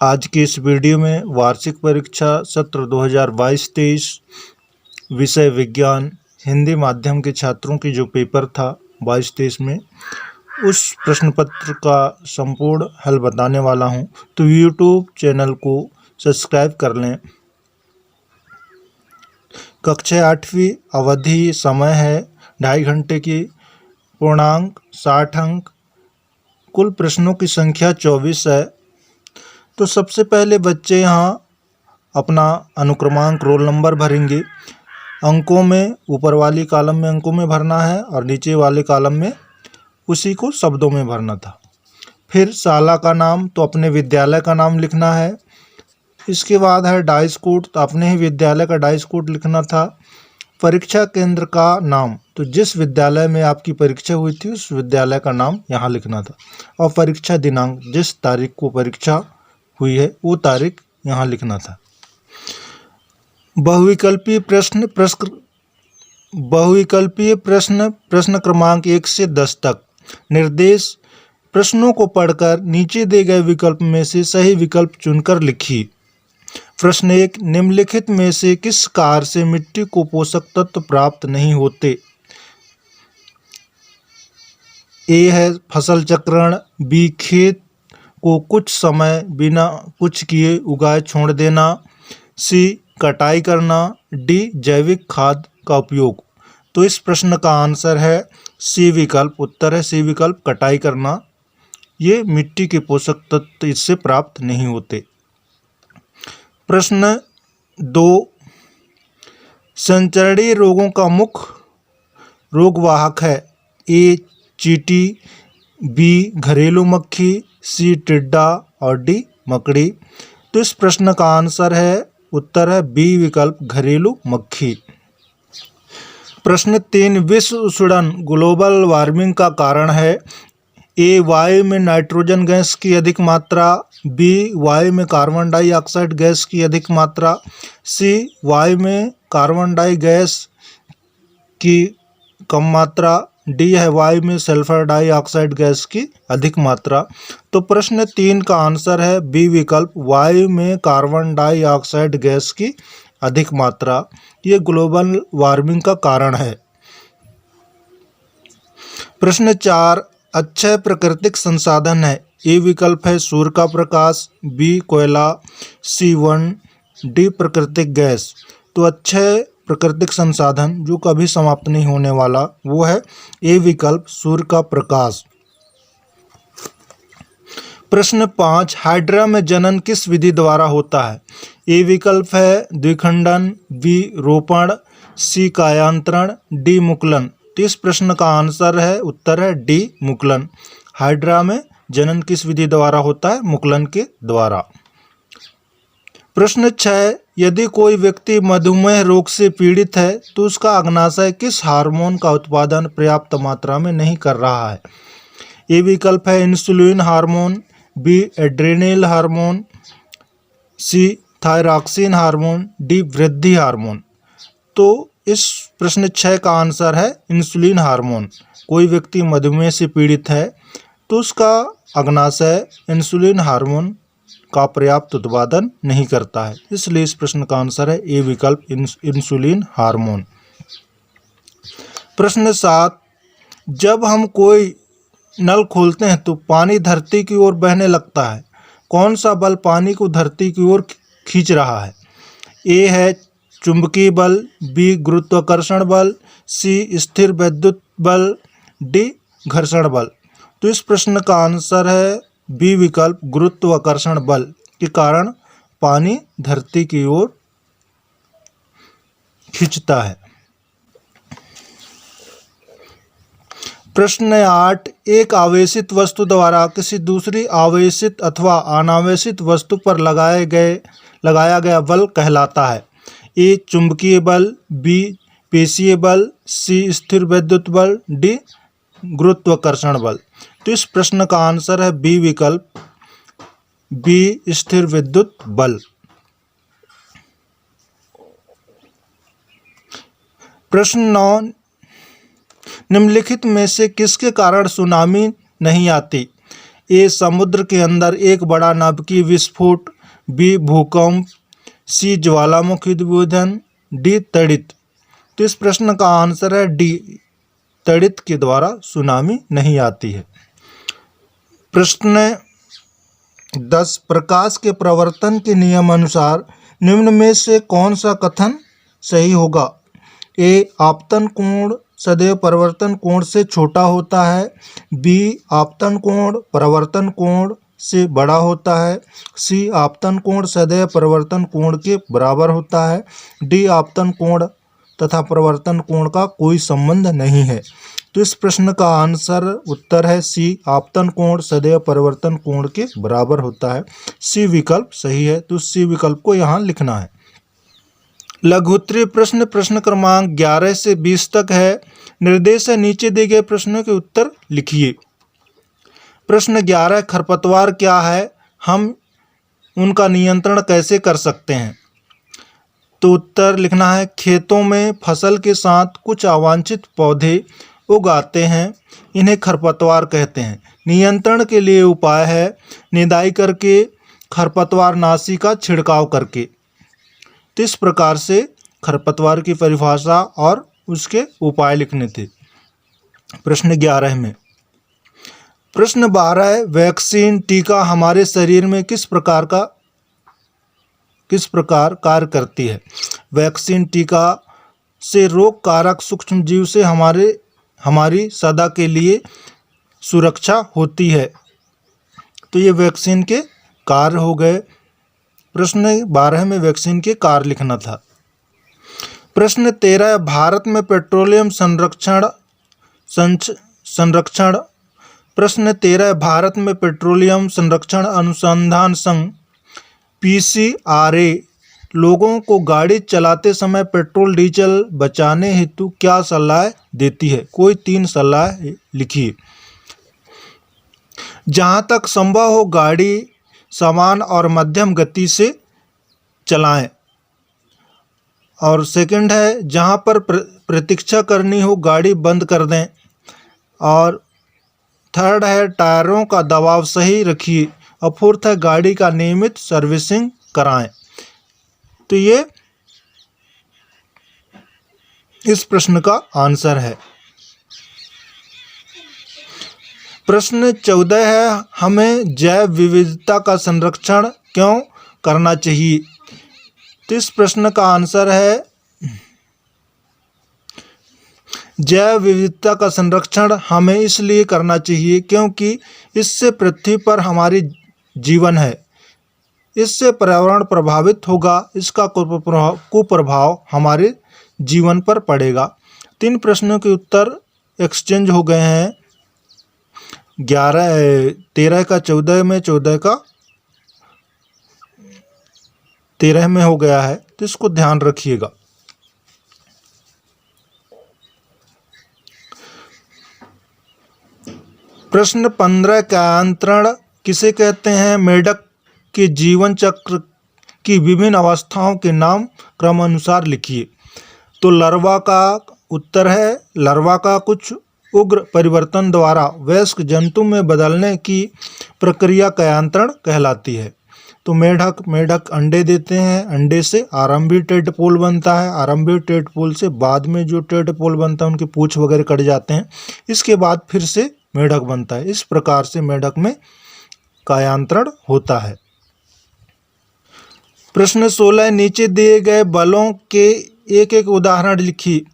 आज की इस वीडियो में वार्षिक परीक्षा सत्र 2022-23 विषय विज्ञान हिंदी माध्यम के छात्रों की जो पेपर था 22-23 में, उस प्रश्न पत्र का संपूर्ण हल बताने वाला हूं। तो यूट्यूब चैनल को सब्सक्राइब कर लें। कक्षा 8वीं अवधि समय है 2.5 घंटे की, पूर्णांक 60 अंक, कुल प्रश्नों की संख्या 24 है। तो सबसे पहले बच्चे यहाँ अपना अनुक्रमांक रोल नंबर भरेंगे। अंकों में ऊपर वाली कॉलम में अंकों में भरना है और नीचे वाले कॉलम में उसी को शब्दों में भरना था। फिर शाला का नाम, तो अपने विद्यालय का नाम लिखना है। इसके बाद है डाइस कोड, तो अपने ही विद्यालय का डाइस कोड लिखना था। परीक्षा केंद्र का नाम, तो जिस विद्यालय में आपकी परीक्षा हुई थी उस विद्यालय का नाम यहाँ लिखना था। और परीक्षा दिनांक, जिस तारीख को परीक्षा हुई है वो तारीख यहाँ लिखना था। बहुविकल्पीय प्रश्न प्रश्न क्रमांक 1 से 10 तक। निर्देश: प्रश्नों को पढ़कर नीचे दिए गए विकल्प में से सही विकल्प चुनकर लिखिए। प्रश्न 1, निम्नलिखित में से किस कार्य से मिट्टी को पोषक तत्व प्राप्त नहीं होते? ए है फसल चक्रण, बी खेत को कुछ समय बिना कुछ किए उगाए छोड़ देना, सी कटाई करना, डी जैविक खाद का उपयोग। तो इस प्रश्न का आंसर है सी विकल्प। उत्तर है सी विकल्प, कटाई करना। ये मिट्टी के पोषक तत्व इससे प्राप्त नहीं होते। प्रश्न 2, संचरणीय रोगों का मुख्य रोगवाहक है? ए चींटी, बी घरेलू मक्खी, सी टिड्डा और डी मकड़ी। तो इस प्रश्न का आंसर है, उत्तर है बी विकल्प, घरेलू मक्खी। प्रश्न 3, विश्व उष्णन ग्लोबल वार्मिंग का कारण है? ए वायु में नाइट्रोजन गैस की अधिक मात्रा, बी वायु में कार्बन डाइऑक्साइड गैस की अधिक मात्रा, सी वायु में कार्बन डाई गैस की कम मात्रा, डी है वायु में सल्फर डाइऑक्साइड गैस की अधिक मात्रा। तो प्रश्न 3 का आंसर है बी विकल्प, वायु में कार्बन डाइऑक्साइड गैस की अधिक मात्रा। ये ग्लोबल वार्मिंग का कारण है। प्रश्न 4, अक्षय प्राकृतिक संसाधन है? ए विकल्प है सूर्य का प्रकाश, बी कोयला, सी वन, डी प्राकृतिक गैस। तो अक्षय प्राकृतिक संसाधन जो कभी समाप्त नहीं होने वाला वो है ए विकल्प, सूर्य का प्रकाश। प्रश्न 5, हाइड्रा में जनन किस विधि द्वारा होता है? ए विकल्प है द्विखंडन, बी रोपण, सी कायांतरण, डी मुकुलन। तो इस प्रश्न का आंसर है, उत्तर है डी मुकुलन। हाइड्रा में जनन किस विधि द्वारा होता है? मुकुलन के द्वारा। प्रश्न 6, यदि कोई व्यक्ति मधुमेह रोग से पीड़ित है तो उसका अग्नाशय किस हार्मोन का उत्पादन पर्याप्त मात्रा में नहीं कर रहा है? ए विकल्प है insulin hormone, B adrenal hormone, C thyroxine hormone, D वृद्धि हार्मोन। तो इस प्रश्न 6 का आंसर है इंसुलिन हार्मोन। कोई व्यक्ति मधुमेह से पीड़ित है तो उसका अग्नाशय इंसुलिन हार्मोन का पर्याप्त उत्पादन नहीं करता है, इसलिए इस प्रश्न का आंसर है ए विकल्प, इंसुलिन हार्मोन। प्रश्न 7, जब हम कोई नल खोलते हैं तो पानी धरती की ओर बहने लगता है। कौन सा बल पानी को धरती की ओर खींच रहा है? ए है चुंबकीय बल, बी गुरुत्वाकर्षण बल, सी स्थिर वैद्युत बल, डी घर्षण बल। तो इस प्रश्न का आंसर है बी विकल्प, गुरुत्वाकर्षण बल के कारण पानी धरती की ओर खींचता है। प्रश्न 8, एक आवेशित वस्तु द्वारा किसी दूसरी आवेशित अथवा अनावेशित वस्तु पर लगाया गया बल कहलाता है? ए चुंबकीय बल, बी पेशीय बल, सी स्थिर वैद्युत बल, डी गुरुत्वाकर्षण बल। तो इस प्रश्न का आंसर है बी विकल्प, बी स्थिर विद्युत बल। प्रश्न 9, निम्नलिखित में से किसके कारण सुनामी नहीं आती? ए समुद्र के अंदर एक बड़ा नाभिकीय विस्फोट, बी भूकंप, सी ज्वालामुखी उद्बोधन, डी तड़ित। तो इस प्रश्न का आंसर है डी, तड़ित के द्वारा सुनामी नहीं आती है। प्रश्न 10, प्रकाश के प्रवर्तन के नियम अनुसार निम्न में से कौन सा कथन सही होगा? ए आपतन कोण सदैव परिवर्तन कोण से छोटा होता है, बी आपतन कोण परिवर्तन कोण से बड़ा होता है, सी आपतन कोण सदैव परिवर्तन कोण के बराबर होता है, डी आपतन कोण तथा परिवर्तन कोण का कोई संबंध नहीं है। तो इस प्रश्न का आंसर उत्तर है सी, आपतन कोण सदैव परिवर्तन कोण के बराबर होता है। सी विकल्प सही है, तो सी विकल्प को यहाँ लिखना है। लघुत्तरीय प्रश्न प्रश्न क्रमांक 11 से 20 तक है। निर्देश है नीचे दिए गए प्रश्नों के उत्तर लिखिए। प्रश्न 11, खरपतवार क्या है, हम उनका नियंत्रण कैसे कर सकते हैं? तो उत्तर लिखना है, खेतों में फसल के साथ कुछ अवांछित पौधे उगाते हैं, इन्हें खरपतवार कहते हैं। नियंत्रण के लिए उपाय है निदाई करके, खरपतवार नाशी का छिड़काव करके। तो इस प्रकार से खरपतवार की परिभाषा और उसके उपाय लिखने थे प्रश्न 11 में। प्रश्न 12 है, वैक्सीन टीका हमारे शरीर में किस प्रकार कार्य करती है? वैक्सीन टीका से रोग कारक सूक्ष्म जीव से हमारी सदा के लिए सुरक्षा होती है। तो ये वैक्सीन के कार्य हो गए। प्रश्न 12 में वैक्सीन के कार्य लिखना था। प्रश्न 13, भारत में पेट्रोलियम संरक्षण प्रश्न 13, भारत में पेट्रोलियम संरक्षण अनुसंधान संघ PCRA लोगों को गाड़ी चलाते समय पेट्रोल डीजल बचाने हेतु क्या सलाह देती है? कोई 3 सलाह लिखिए। जहाँ तक संभव हो गाड़ी समान और मध्यम गति से चलाएं। और सेकंड है, जहाँ पर प्रतीक्षा करनी हो गाड़ी बंद कर दें। और थर्ड है, टायरों का दबाव सही रखिए। और फोर्थ है, गाड़ी का नियमित सर्विसिंग कराएं। तो ये इस प्रश्न का आंसर है। प्रश्न 14 है, हमें जैव विविधता का संरक्षण क्यों करना चाहिए? तो इस प्रश्न का आंसर है, जैव विविधता का संरक्षण हमें इसलिए करना चाहिए क्योंकि इससे पृथ्वी पर हमारी जीवन है, इससे पर्यावरण प्रभावित होगा, इसका कुप्रभाव हमारे जीवन पर पड़ेगा। 3 प्रश्नों के उत्तर एक्सचेंज हो गए हैं। 13 का 14 में, 14 का 13 में हो गया है, तो इसको ध्यान रखिएगा। प्रश्न 15, कायांतरण किसे कहते हैं? मेढक के जीवन चक्र की विभिन्न अवस्थाओं के नाम क्रमानुसार लिखिए। तो लर्वा का उत्तर है, लर्वा का कुछ उग्र परिवर्तन द्वारा वयस्क जंतु में बदलने की प्रक्रिया कायांतरण कहलाती है। तो मेढक अंडे देते हैं, अंडे से आरंभी टेडपोल बनता है, आरंभी टेडपोल से बाद में जो टेडपोल बनता है उनके पूंछ वगैरह कट जाते हैं, इसके बाद फिर से मेढक बनता है। इस प्रकार से मेढक में कायांतरण होता है। प्रश्न 16, नीचे दिए गए बलों के एक एक उदाहरण लिखिए।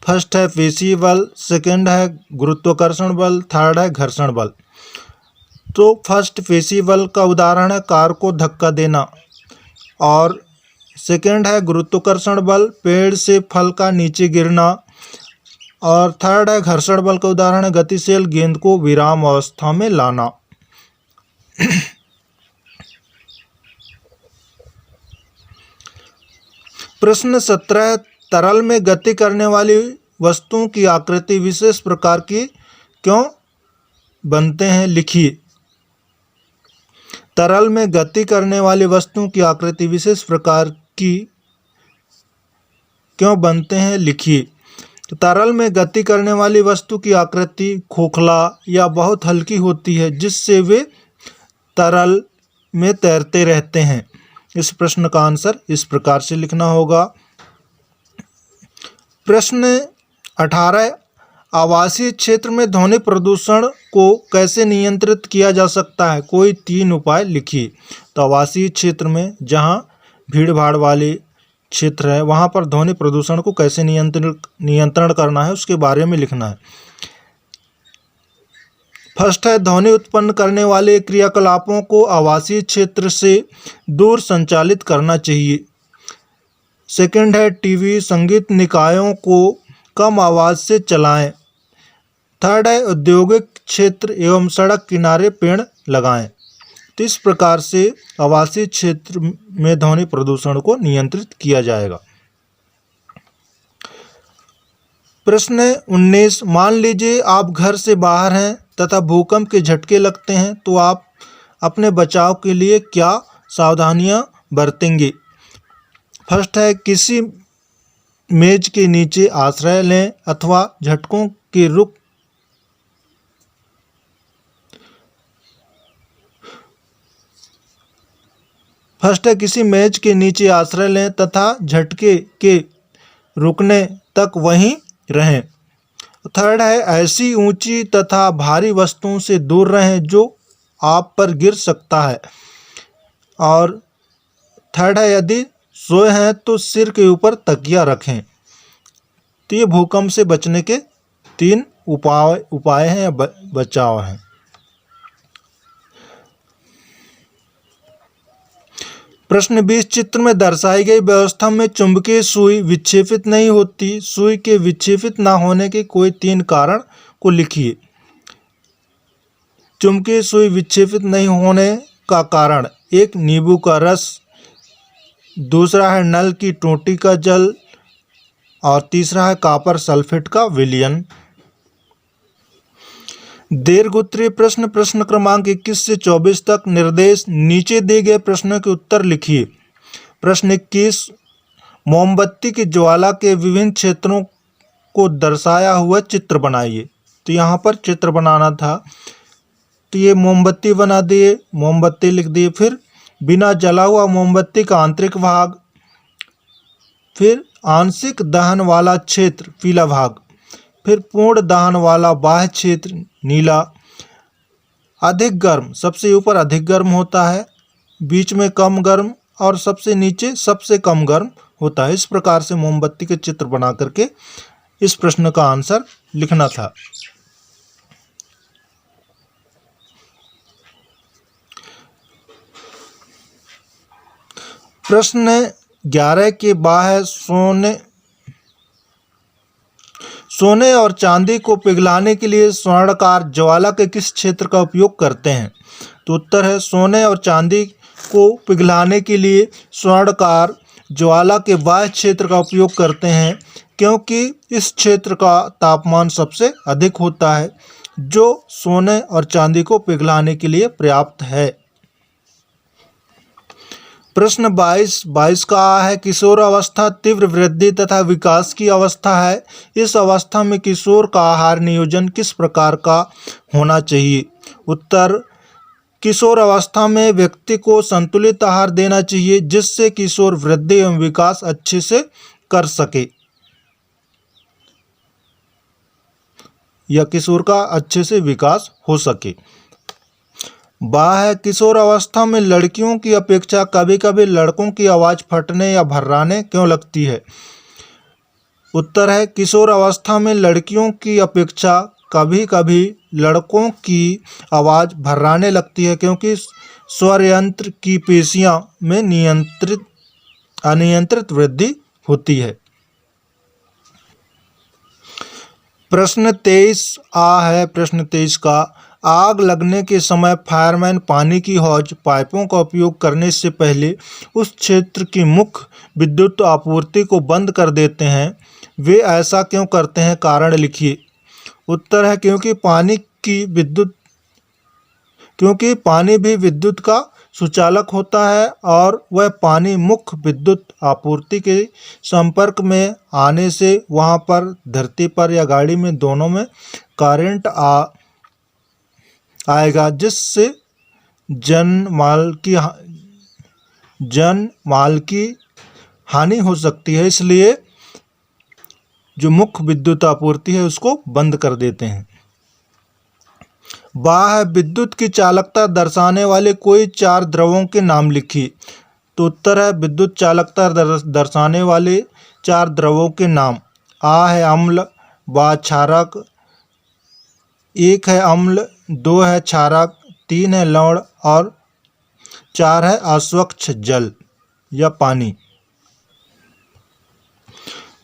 फर्स्ट है पेशी बल, सेकंड है गुरुत्वाकर्षण बल, थर्ड है घर्षण बल। तो फर्स्ट पेशी बल का उदाहरण है कार को धक्का देना, और सेकंड है गुरुत्वाकर्षण बल, पेड़ से फल का नीचे गिरना, और थर्ड है घर्षण बल का उदाहरण है गतिशील गेंद को विराम अवस्था में लाना। प्रश्न 17, तरल में गति करने वाली वस्तुओं की आकृति विशेष प्रकार की क्यों बनते हैं? लिखिए। तरल में गति करने वाली वस्तुओं की आकृति विशेष प्रकार की क्यों बनते हैं? लिखिए। तो तरल में गति करने वाली वस्तु की आकृति खोखला या बहुत हल्की होती है, जिससे वे तरल में तैरते रहते हैं। इस प्रश्न का आंसर इस प्रकार से लिखना होगा। प्रश्न 18, आवासीय क्षेत्र में ध्वनि प्रदूषण को कैसे नियंत्रित किया जा सकता है? कोई 3 उपाय लिखिए। तो आवासीय क्षेत्र में जहां भीड़ भाड़ वाले क्षेत्र है वहां पर ध्वनि प्रदूषण को कैसे नियंत्रण करना है उसके बारे में लिखना है। फर्स्ट है, ध्वनि उत्पन्न करने वाले क्रियाकलापों को आवासीय क्षेत्र से दूर संचालित करना चाहिए। सेकंड है, टीवी संगीत निकायों को कम आवाज़ से चलाएं। थर्ड है, औद्योगिक क्षेत्र एवं सड़क किनारे पेड़ लगाएं। तो इस प्रकार से आवासीय क्षेत्र में ध्वनि प्रदूषण को नियंत्रित किया जाएगा। प्रश्न 19, मान लीजिए आप घर से बाहर हैं तथा भूकंप के झटके लगते हैं, तो आप अपने बचाव के लिए क्या सावधानियां बरतेंगे? फर्स्ट है, किसी मेज के नीचे आश्रय लें अथवा झटकों के रुख किसी मेज के नीचे आश्रय लें तथा झटके के रुकने तक वहीं रहें। थर्ड है, ऐसी ऊंची तथा भारी वस्तुओं से दूर रहें जो आप पर गिर सकता है। और थर्ड है, यदि सोए हैं तो सिर के ऊपर तकिया रखें। तो ये भूकंप से बचने के 3 उपाय हैं या बचाव हैं। प्रश्न 20, चित्र में दर्शाई गई व्यवस्था में चुंबकीय सुई विक्षेपित नहीं होती। सुई के विक्षेपित न होने के कोई 3 कारण को लिखिए। चुंबकीय सुई विक्षेपित नहीं होने का कारण, 1 नींबू का रस, दूसरा है नल की टोंटी का जल और तीसरा है कॉपर सल्फेट का विलयन। दीर्घोत्तरीय प्रश्न क्रमांक 21 से 24 तक निर्देश नीचे दिए गए प्रश्नों के उत्तर लिखिए। प्रश्न 21, मोमबत्ती की ज्वाला के विभिन्न क्षेत्रों को दर्शाया हुआ चित्र बनाइए। तो यहाँ पर चित्र बनाना था, तो ये मोमबत्ती बना दिए, मोमबत्ती लिख दिए। फिर बिना जला हुआ मोमबत्ती का आंतरिक भाग, फिर आंशिक दहन वाला क्षेत्र पीला भाग, फिर पूर्ण दहन वाला बाह्य क्षेत्र नीला। अधिक गर्म, सबसे ऊपर अधिक गर्म होता है, बीच में कम गर्म और सबसे नीचे सबसे कम गर्म होता है। इस प्रकार से मोमबत्ती के चित्र बना करके इस प्रश्न का आंसर लिखना था। प्रश्न 11 के बाह्य सोने और चांदी को पिघलाने के लिए स्वर्णकार ज्वाला के किस क्षेत्र का उपयोग करते हैं? तो उत्तर है, सोने और चांदी को पिघलाने के लिए स्वर्णकार ज्वाला के बाह्य क्षेत्र का उपयोग करते हैं, क्योंकि इस क्षेत्र का तापमान सबसे अधिक होता है, जो सोने और चांदी को पिघलाने के लिए पर्याप्त है। प्रश्न 22 का है, किशोर अवस्था तीव्र वृद्धि तथा विकास की अवस्था है। इस अवस्था में किशोर का आहार नियोजन किस प्रकार का होना चाहिए? उत्तर, किशोर अवस्था में व्यक्ति को संतुलित आहार देना चाहिए, जिससे किशोर वृद्धि एवं विकास अच्छे से कर सके या किशोर का अच्छे से विकास हो सके। बाह्य किशोर अवस्था में लड़कियों की अपेक्षा कभी कभी लड़कों की आवाज़ फटने या भर्राने क्यों लगती है? उत्तर है, किशोर अवस्था में लड़कियों की अपेक्षा कभी कभी लड़कों की आवाज़ भर्राने लगती है, क्योंकि स्वर यंत्र की पेशियां में अनियंत्रित वृद्धि होती है। प्रश्न 23 है। प्रश्न 23 का, आग लगने के समय फायरमैन पानी की हौज पाइपों का उपयोग करने से पहले उस क्षेत्र की मुख्य विद्युत आपूर्ति को बंद कर देते हैं। वे ऐसा क्यों करते हैं? कारण लिखिए। उत्तर है, क्योंकि पानी भी विद्युत का सुचालक होता है और वह पानी मुख्य विद्युत आपूर्ति के संपर्क में आने से वहां पर धरती पर या गाड़ी में दोनों में करंट आएगा, जिससे जन माल की हानि हो सकती है। इसलिए जो मुख्य विद्युत आपूर्ति है उसको बंद कर देते हैं। बाह्य विद्युत की चालकता दर्शाने वाले कोई 4 द्रवों के नाम लिखिए। तो उत्तर है विद्युत चालकता दर्शाने वाले 4 द्रवों के नाम। आ है अम्ल, बा क्षारक, 1 है अम्ल, 2 है क्षारक, 3 है लवण और 4 है अस्वच्छ जल या पानी।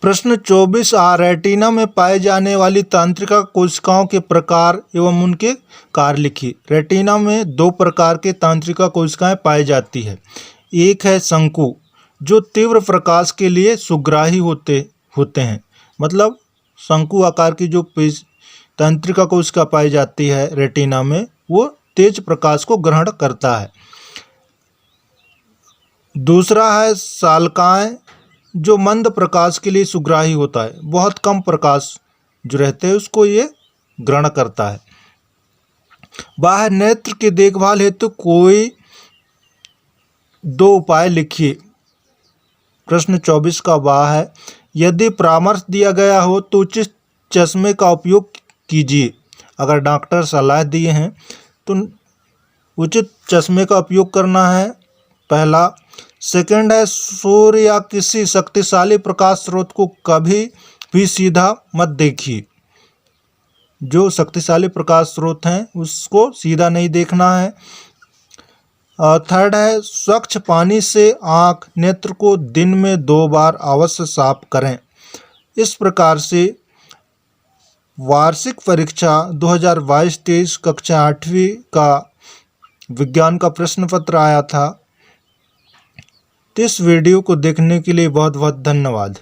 प्रश्न 24 रेटिना में पाए जाने वाली तंत्रिका कोशिकाओं के प्रकार एवं उनके कार्य लिखिए। रेटिना में 2 प्रकार के तंत्रिका कोशिकाएं पाई जाती है। एक है शंकु, जो तीव्र प्रकाश के लिए सुग्राही होते हैं। मतलब शंकु आकार की जो तंत्रिका कोशिका पाई जाती है रेटिना में, वो तेज प्रकाश को ग्रहण करता है। दूसरा है शालकाएं, जो मंद प्रकाश के लिए सुग्राही होता है। बहुत कम प्रकाश जो रहते हैं उसको ये ग्रहण करता है। बाह्य नेत्र की देखभाल हेतु कोई 2 उपाय लिखिए। प्रश्न 24 का बा है, यदि परामर्श दिया गया हो तो उचित चश्मे का उपयोग कीजिए। अगर डॉक्टर सलाह दिए हैं तो उचित चश्मे का उपयोग करना है, पहला। सेकंड है, सूर्य या किसी शक्तिशाली प्रकाश स्रोत को कभी भी सीधा मत देखिए। जो शक्तिशाली प्रकाश स्रोत हैं उसको सीधा नहीं देखना है। थर्ड है, स्वच्छ पानी से आँख नेत्र को दिन में 2 बार अवश्य साफ करें। इस प्रकार से वार्षिक परीक्षा 2022-23 कक्षा 8वीं का विज्ञान का प्रश्न पत्र आया था। इस वीडियो को देखने के लिए बहुत बहुत धन्यवाद।